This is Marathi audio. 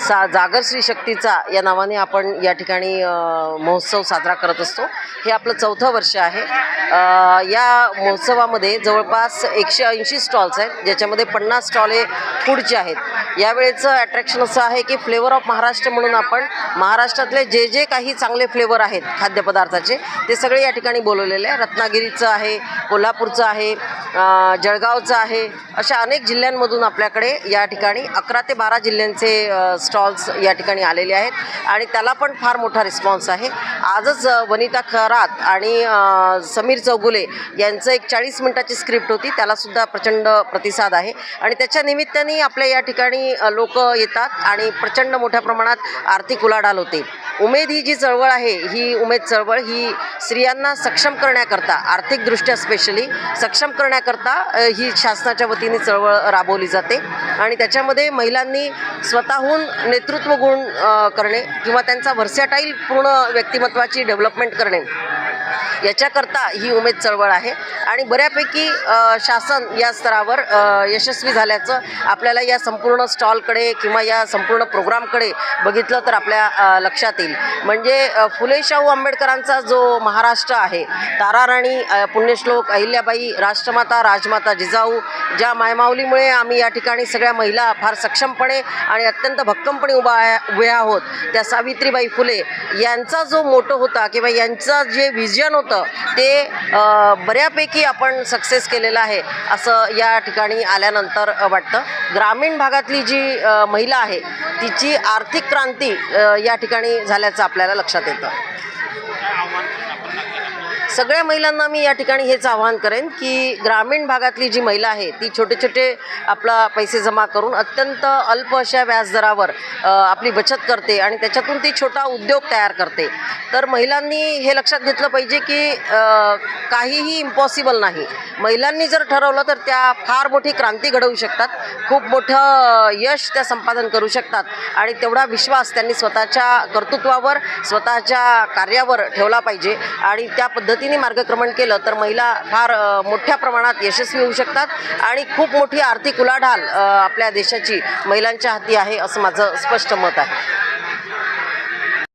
जागर श्री शक्तीचा या नावाने आपण या ठिकाणी महोत्सव साजरा करत असतो। हे आपलं 4थं वर्ष आहे। या महोत्सवामध्ये जवळपास 180 स्टॉल्स आहेत, ज्याच्यामध्ये 50 स्टॉल हे फूडचे आहेत। यावेळेचं अट्रॅक्शन असं आहे की फ्लेवर ऑफ महाराष्ट्र म्हणून आपण महाराष्ट्रातले जे काही चांगले फ्लेवर आहेत खाद्यपदार्थाचे ते सगळे या ठिकाणी बोलवलेले आहे। रत्नागिरीचं आहे, कोल्हापूरचं आहे, जळगावचं आहे, अशा अनेक जिल्ह्यांमधून आपल्याकडे या ठिकाणी 11 ते 12 जिल्ह्यांचे स्टॉल्स या ठिकाणी आलेले आहेत आणि त्याला पण फार मोठा रिस्पॉन्स आहे। आजच वनिता खरात आणि समीर चौगुले यांचं एक 40 मिनिटाची स्क्रिप्ट होती, त्यालासुद्धा प्रचंड प्रतिसाद आहे आणि त्याच्या निमित्ताने आपल्या या ठिकाणी लोक येतात आणि प्रचंड मोठ्या प्रमाणात आर्थिक उलाढाल होते। उमेद ही जी चळवळ आहे, ही उमेद चळवळ ही स्त्रियांना सक्षम करण्याकरता, आर्थिकदृष्ट्या स्पेशली सक्षम करण्याकरता ही शासनाच्या वतीने चळवळ राबवली जाते आणि त्याच्यामध्ये महिलांनी स्वतःहून नेतृत्व गुण करणे किंवा त्यांचा व्हर्सॅटाईल पूर्ण व्यक्तिमत्वाची डेव्हलपमेंट करणे याच्याकरता ही उमेद चळवळ आहे आणि बऱ्यापैकी शासन या स्तरावर यशस्वी झाल्याचं आपल्याला या संपूर्ण स्टॉलकडे किंवा या संपूर्ण प्रोग्रामकडे बघितलं तर आपल्या लक्षात येईल। म्हणजे फुले शाहू आंबेडकरांचा जो महाराष्ट्र आहे, ताराराणी, पुण्यश्लोक अहिल्याबाई, राष्ट्रमाता, राजमाता जिजाऊ, ज्या मायमाऊलीमुळे आम्ही या ठिकाणी सगळ्या महिला फार सक्षमपणे आणि अत्यंत भक्कमपणे उभ्या आहोत, त्या सावित्रीबाई फुले यांचा जो मोटो होता किंवा यांचं जे विजन होतं ते बऱ्यापैकी आपण सक्सेस केलेलं आहे असं या ठिकाणी आल्यानंतर वाटतं। ग्रामीण भागातली जी महिला आहे तिची आर्थिक क्रांती या ठिकाणी झाल्याचं आपल्याला लक्षात येतं। सगळ्या महिलांना मी या ठिकाणी हेच आवाहन करेन की ग्रामीण भागातली जी महिला आहे ती छोटे छोटे आपला पैसे जमा करून अत्यंत अल्प अशा व्याजदरावर आपली बचत करते आणि त्याच्यातून ती छोटा उद्योग तयार करते। तर महिलांनी हे लक्षात घेतलं पाहिजे की काहीही इम्पॉसिबल नाही। महिलांनी जर ठरवलं तर त्या फार मोठी क्रांती घडवू शकतात, खूप मोठं यश त्या संपादन करू शकतात आणि तेवढा विश्वास त्यांनी स्वतःच्या कर्तृत्वावर, स्वतःच्या कार्यावर ठेवला पाहिजे आणि त्या पद्धतीने मार्गक्रमण केलं तर महिला फार मोठ्या प्रमाणात यशस्वी होऊ शकतात आणि खूप मोठी आर्थिक उलाढाल आपल्या देशाची महिलांच्या हाती आहे असं माझं स्पष्ट मत आहे।